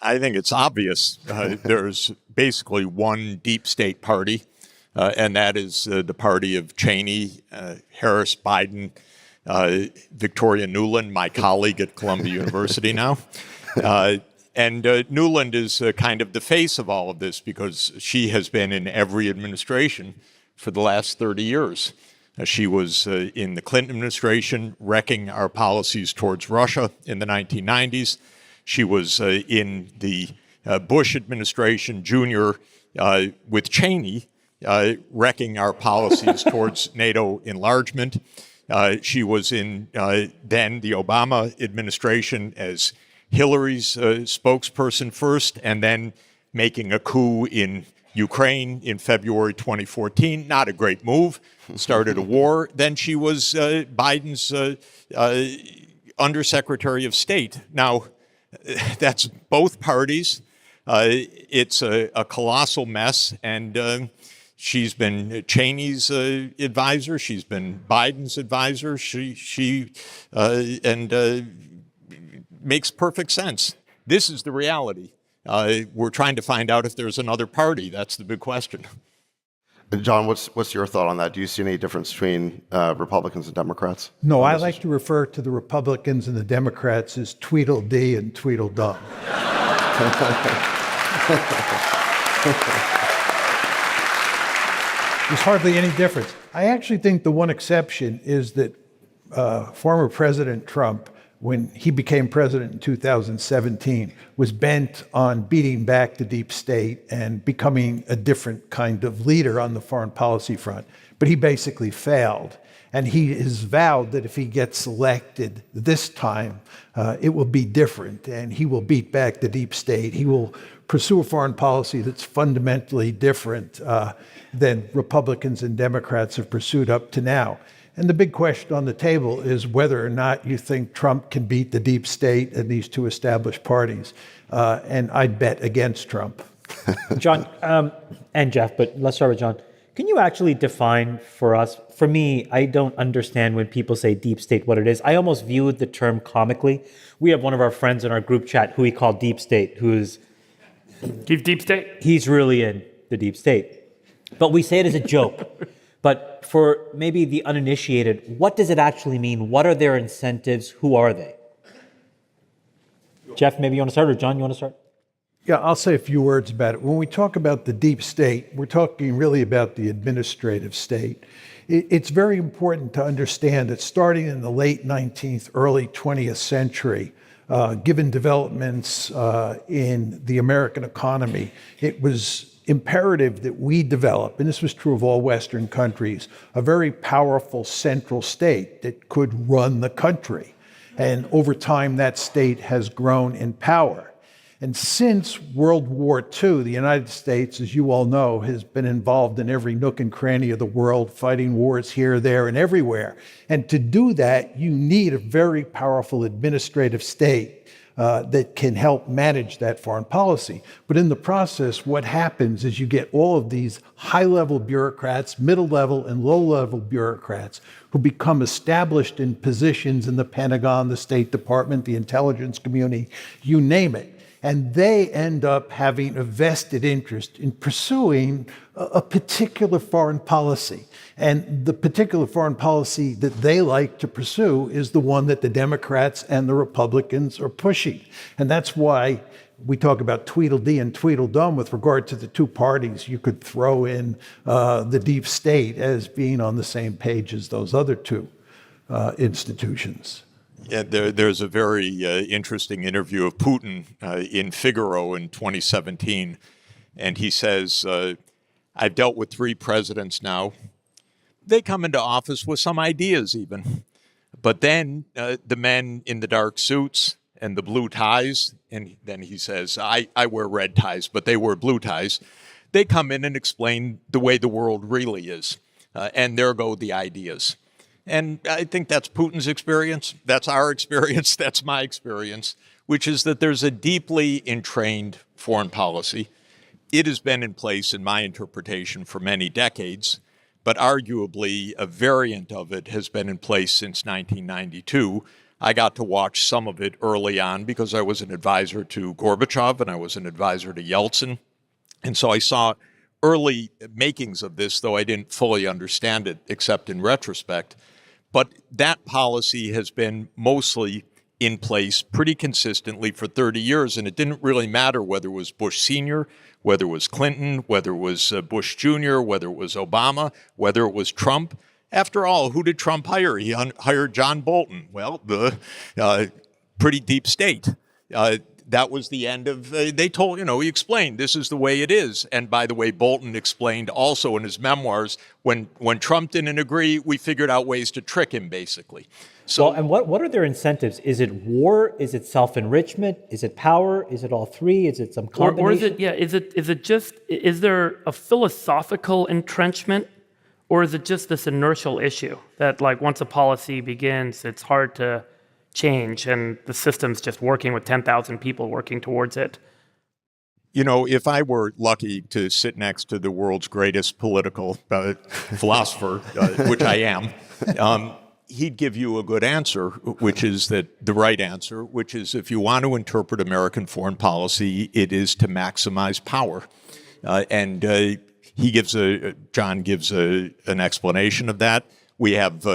I think it's obvious. There's basically one deep state party, and that is the party of Cheney, Harris, Biden, Victoria Nuland, my colleague at Columbia University now. And Nuland is kind of the face of all of this because she has been in every administration for the last 30 years. She was in the Clinton administration, wrecking our policies towards Russia in the 1990s. She was in the Bush administration, Jr., with Cheney, wrecking our policies towards NATO enlargement. She was in then the Obama administration as Hillary's spokesperson first, and then making a coup in Ukraine in February 2014. Not a great move. Started a war. Then she was Biden's Undersecretary of State. Now, that's both parties. It's a colossal mess, and she's been Cheney's advisor. She's been Biden's advisor. She makes perfect sense. This is the reality. We're trying to find out if there's another party. That's the big question. John, what's your thought on that? Do you see any difference between Republicans and Democrats? No, I like to refer to the Republicans and the Democrats as Tweedledee and Tweedledum. There's hardly any difference. I actually think the one exception is that former President Trump, when he became president in 2017, was bent on beating back the deep state and becoming a different kind of leader on the foreign policy front. But he basically failed. And he has vowed that if he gets elected this time, it will be different, and he will beat back the deep state. He will pursue a foreign policy that's fundamentally different than Republicans and Democrats have pursued up to now. And the big question on the table is whether or not you think Trump can beat the deep state and these two established parties. And I'd bet against Trump. John, and Jeff, but let's start with John. Can you actually define for us? For me, I don't understand when people say deep state what it is. I almost view the term comically. We have one of our friends in our group chat who we call deep state, who's deep state. He's really in the deep state. But we say it as a joke. But for maybe the uninitiated, what does it actually mean? What are their incentives? Who are they? Jeff, maybe you want to start, or John, you want to start? Yeah, I'll say a few words about it. When we talk about the deep state, we're talking really about the administrative state. It's very important to understand that starting in the late 19th, early 20th century, given developments in the American economy, it was imperative that we develop, and this was true of all Western countries, a very powerful central state that could run the country. And over time, that state has grown in power. And since World War II, the United States, as you all know, has been involved in every nook and cranny of the world, fighting wars here, there, and everywhere. And to do that, you need a very powerful administrative state that can help manage that foreign policy. But in the process, what happens is you get all of these high-level bureaucrats, middle-level and low-level bureaucrats who become established in positions in the Pentagon, the State Department, the intelligence community, you name it. And they end up having a vested interest in pursuing a particular foreign policy. And the particular foreign policy that they like to pursue is the one that the Democrats and the Republicans are pushing. And that's why we talk about Tweedledee and Tweedledum with regard to the two parties. You could throw in the deep state as being on the same page as those other two institutions. Yeah, there's a very interesting interview of Putin in Figaro in 2017. And he says, I've dealt with 3 presidents now. They come into office with some ideas even. But then the men in the dark suits and the blue ties, and then he says, I wear red ties, but they wear blue ties. They come in and explain the way the world really is. And there go the ideas. And I think that's Putin's experience. That's our experience. That's my experience, which is that there's a deeply entrained foreign policy. It has been in place, in my interpretation, for many decades, but arguably a variant of it has been in place since 1992 I got to watch some of it early on because I was an advisor to Gorbachev and I was an advisor to Yeltsin. And so I saw early makings of this, though I didn't fully understand it except in retrospect. But that policy has been mostly in place pretty consistently for 30 years, and it didn't really matter whether it was Bush Sr., whether it was Clinton, whether it was Bush Jr., whether it was Obama, whether it was Trump. After all, who did Trump hire? He hired John Bolton. Well, the pretty deep state. That was the end of, they told, he explained, this is the way it is. And by the way, Bolton explained also in his memoirs, when Trump didn't agree, we figured out ways to trick him, basically. So, well, and what are their incentives? Is it war? Is it self-enrichment? Is it power? Is it all three? Is it some combination? Or is there a philosophical entrenchment? Or is it just this inertial issue that, like, once a policy begins, it's hard to change and the system's just working with 10,000 people working towards it? If I were lucky to sit next to the world's greatest political philosopher, which I am, he'd give you a good answer, which is the right answer, which is if you want to interpret American foreign policy, it is to maximize power. John gives an explanation of that. We have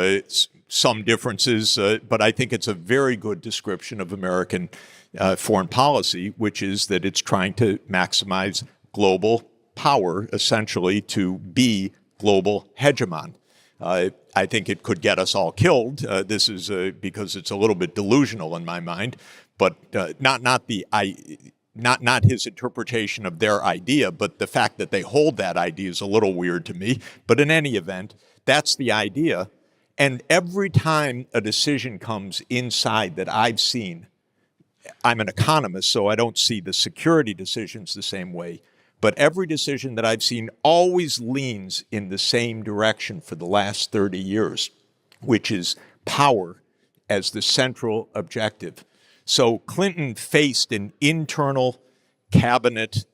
some differences, but I think it's a very good description of American foreign policy, which is that it's trying to maximize global power, essentially to be global hegemon. I think it could get us all killed. This is because it's a little bit delusional in my mind, but not his interpretation of their idea, but the fact that they hold that idea is a little weird to me. But in any event, that's the idea. And every time a decision comes inside that I've seen, I'm an economist, so I don't see the security decisions the same way, but every decision that I've seen always leans in the same direction for the last 30 years, which is power as the central objective. So Clinton faced an internal cabinet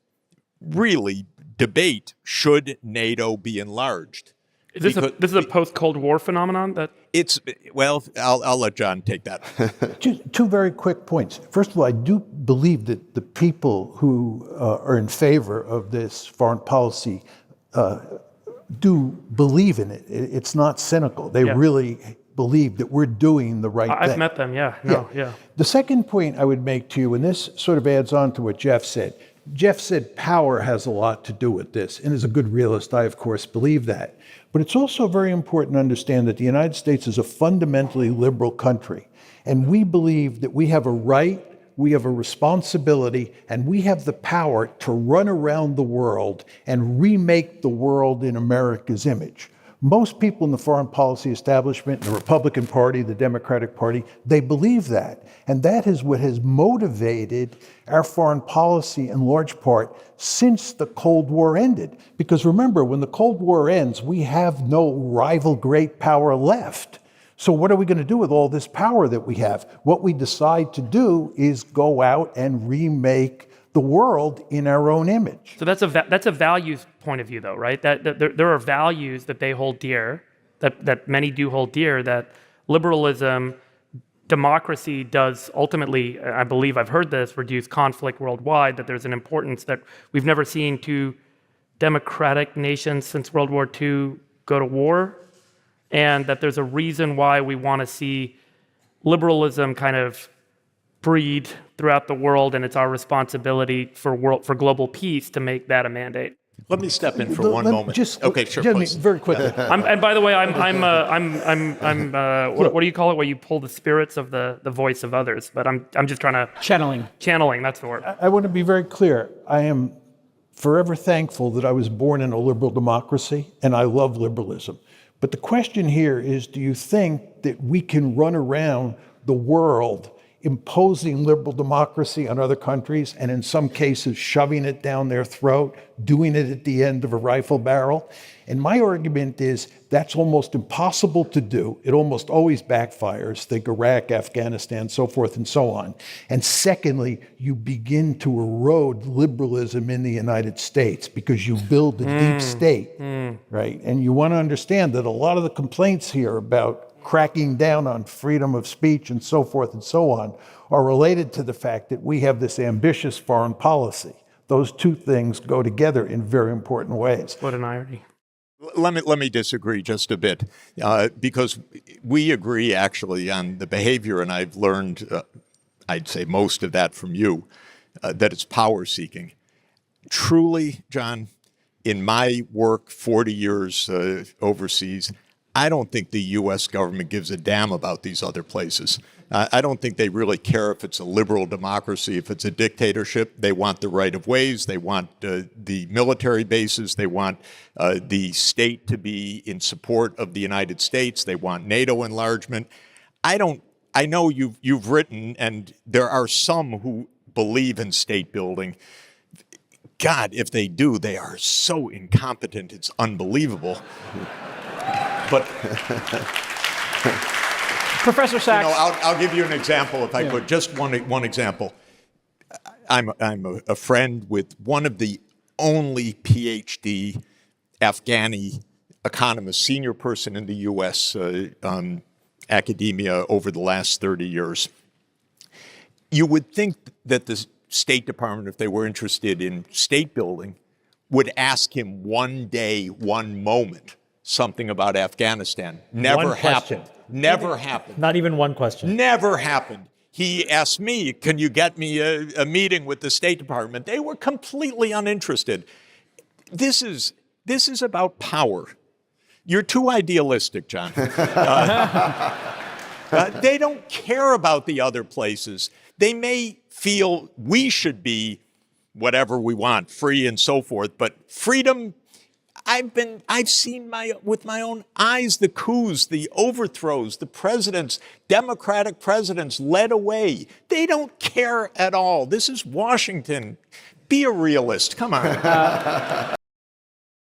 really debate, should NATO be enlarged? This is a post-Cold War phenomenon? I'll let John take that. Two very quick points. First of all, I do believe that the people who are in favor of this foreign policy do believe in it. It's not cynical. They really believe that we're doing the right thing. I've met them, yeah. The second point I would make to you, and this sort of adds on to what Jeff said. Jeff said power has a lot to do with this, and as a good realist, I of course believe that. But it's also very important to understand that the United States is a fundamentally liberal country, and we believe that we have a right, we have a responsibility, and we have the power to run around the world and remake the world in America's image. Most people in the foreign policy establishment, the Republican Party, the Democratic Party, they believe that. And that is what has motivated our foreign policy in large part since the Cold War ended. Because remember, when the Cold War ends, we have no rival great power left. So what are we going to do with all this power that we have? What we decide to do is go out and remake the world in our own image. So that's a values point of view, though, right? That there are values that they hold dear, that many do hold dear, that liberalism, democracy does ultimately, I believe I've heard this, reduce conflict worldwide, that there's an importance that we've never seen two democratic nations since World War II go to war, and that there's a reason why we want to see liberalism kind of breed throughout the world, and it's our responsibility for global peace to make that a mandate. Let me step in for one moment. Okay, sure, please. Very quickly. And by the way, what do you call it? Where you pull the spirits of the voice of others? But I'm just trying to channeling. That's the word. I want to be very clear. I am forever thankful that I was born in a liberal democracy, and I love liberalism. But the question here is, do you think that we can run around the world imposing liberal democracy on other countries, and in some cases shoving it down their throat, doing it at the end of a rifle barrel? And my argument is that's almost impossible to do. It almost always backfires. Think Iraq, Afghanistan, so forth and so on. And secondly, you begin to erode liberalism in the United States because you build a deep state, right? And you want to understand that a lot of the complaints here about cracking down on freedom of speech and so forth and so on are related to the fact that we have this ambitious foreign policy. Those two things go together in very important ways. What an irony. Let me disagree just a bit, because we agree actually on the behavior, and I've learned, I'd say most of that from you, that it's power seeking. Truly, John, in my work, 40 years overseas, I don't think the U.S. government gives a damn about these other places. I don't think they really care if it's a liberal democracy, if it's a dictatorship. They want the right of ways. They want the military bases. They want the state to be in support of the United States. They want NATO enlargement. I know you've written, and there are some who believe in state building. God, if they do, they are so incompetent, it's unbelievable. But Professor Sachs. I'll give you an example if I could. Just one example. I'm a friend with one of the only PhD Afghani economists, senior person in the U.S. Academia over the last 30 years. You would think that the State Department, if they were interested in state building, would ask him one day, one moment, something about Afghanistan. Never happened. Never happened. Not even one question. Never happened. He asked me, can you get me a meeting with the State Department? They were completely uninterested. This is about power. You're too idealistic, John. They don't care about the other places. They may feel we should be whatever we want, free and so forth, but freedom, I've seen with my own eyes the coups, the overthrows, the presidents, Democratic presidents led away. They don't care at all. This is Washington. Be a realist. Come on.